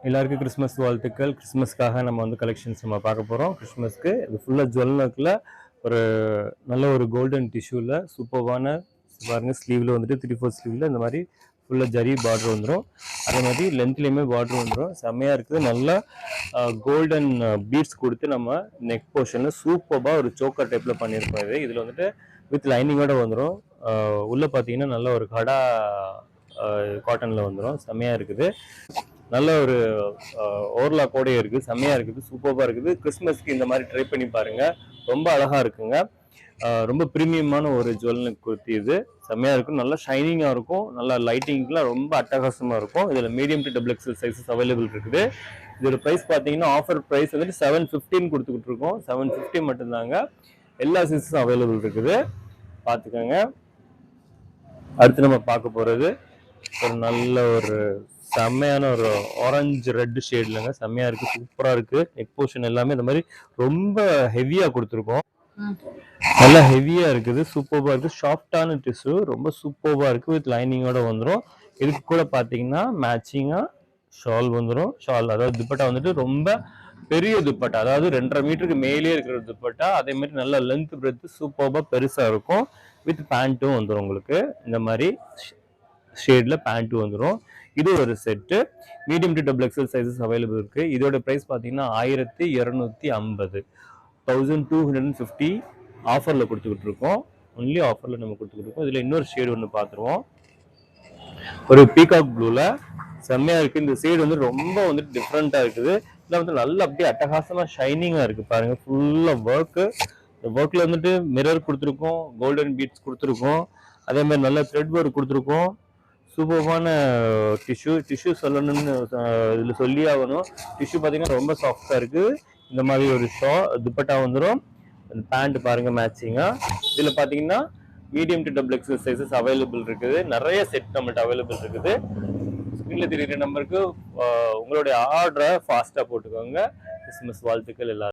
எல்லாருக்கும் கிறிஸ்மஸ் வாழ்த்துக்கள். கிறிஸ்மஸ்க்காக நம்ம வந்து கலெக்ஷன்ஸ் நம்ம பார்க்க போகிறோம். கிறிஸ்மஸ்க்கு இது ஃபுல்லாக ஜுவல் ஒர்க்கில் ஒரு நல்ல ஒரு கோல்டன் டிஷ்யூவில் சூப்பர்வான பாருங்கள். ஸ்லீவில் வந்துட்டு 3/4 ஸ்லீவில் இந்த மாதிரி ஃபுல்லாக ஜரி பார்டர் வந்துடும். அதே மாதிரி லென்த்லேயுமே பார்டர் வந்துடும். செம்மையாக இருக்குது. நல்லா கோல்டன் பீட்ஸ் கொடுத்து நம்ம நெக் போர்ஷனில் சூப்பராக ஒரு சோக்கர் டைப்பில் பண்ணியிருக்கோம். இதில் வந்துட்டு வித் லைனிங்கோட வந்துடும். உள்ளே பார்த்தீங்கன்னா நல்ல ஒரு கடா காட்டனில் வந்துடும். செம்மையாக இருக்குது. நல்ல ஒரு ஓவர்லாக்கோடே இருக்குது. செம்மையாக இருக்குது. சூப்பராக இருக்குது. கிறிஸ்மஸ்க்கு இந்த மாதிரி ட்ரை பண்ணி பாருங்கள். ரொம்ப அழகாக இருக்குங்க. ரொம்ப ப்ரீமியமான ஒரு ஜுவல் குர்த்தி. இது செம்மையாக இருக்கும். நல்லா ஷைனிங்காக இருக்கும். நல்லா லைட்டிங்க்குலாம் ரொம்ப அட்டகாசமாக இருக்கும். இதில் medium to double XL sizes available இருக்குது. இதோட ப்ரைஸ் பார்த்தீங்கன்னா ஆஃபர் ப்ரைஸ் வந்துட்டு 715 கொடுத்துக்கிட்டு இருக்கோம். 750 மட்டும்தாங்க. எல்லா சைஸஸும் அவைலபிள் இருக்குது. பார்த்துக்கோங்க. அடுத்து நம்ம பார்க்க போகிறது ஒரு நல்ல ஒரு செம்மையான ஒரு ஆரஞ்சு ரெட் ஷேட்லங்க. செம்மையா இருக்கு. சூப்பரா இருக்கு. நெக் போர்ஷன் எல்லாமே இந்த மாதிரி ரொம்ப ஹெவியா கொடுத்துருக்கோம். நல்லா ஹெவியா இருக்குது. சூப்பர்வா இருக்கு. சாஃப்டான டிஷ்யூ. ரொம்ப சூப்பர்வா இருக்கு. வித் லைனிங்கோட வந்துடும். இதுக்கு கூட பாத்தீங்கன்னா மேட்சிங்கா ஷால் வந்துடும். ஷால் அதாவது துப்பட்டா வந்துட்டு ரொம்ப பெரிய துப்பட்டா, அதாவது 2.5 மீட்டருக்கு மேலே இருக்கிற துப்பட்டா. அதே மாதிரி நல்ல லென்த் பிரெத் சூப்பர்வா பெருசா இருக்கும். வித் பேண்ட்டும் வந்துடும். உங்களுக்கு இந்த மாதிரி ஷேட்ல பேண்ட் வந்துடும். இது ஒரு set. Medium to double XL sizes available இருக்கு. இதோட பிரைஸ் பார்த்தீங்கன்னா 1250, 1250 ஆஃபர்ல கொடுத்துக்கிட்டு இருக்கோம். ஒன்லி ஆஃபர்ல நம்ம கொடுத்துக்கிட்டு இருக்கோம். இதுல இன்னொரு ஷேடு ஒன்று பார்த்துருவோம். ஒரு பீகாக் ப்ளூல செம்மையா இருக்கு. இந்த ஷேடு வந்து ரொம்ப வந்துட்டு டிஃப்ரெண்டா இருக்குது. இதில் வந்து நல்லா அப்படியே அட்டகாசமா ஷைனிங்கா இருக்கு. பாருங்க, ஃபுல்லா ஒர்க்கு. இந்த ஒர்க்ல வந்துட்டு மிரர் கொடுத்துருக்கோம். கோல்டன் பீட்ஸ் கொடுத்துருக்கோம். அதே மாதிரி நல்ல த்ரெட் ஒர்க் கொடுத்துருக்கோம். சூப்பர்வான டிஷ்யூ சொல்லணும்னு இதில் சொல்லி ஆகணும். டிஷ்யூ பார்த்தீங்கன்னா ரொம்ப சாஃப்டாக இருக்குது. இந்த மாதிரி ஒரு துப்பட்டா வந்துடும். பேண்ட் பாருங்க மேட்சிங்கா. இதில் பார்த்தீங்கன்னா medium to double XL sizes available இருக்குது. நிறைய செட் நம்மள்ட்ட அவைலபிள் இருக்குது. ஸ்க்ரீனில் தெரியுற நம்பருக்கு உங்களுடைய ஆர்டரை ஃபாஸ்ட்டாக போட்டுக்கோங்க. கிறிஸ்மஸ் வாழ்த்துக்கள் எல்லாரும்.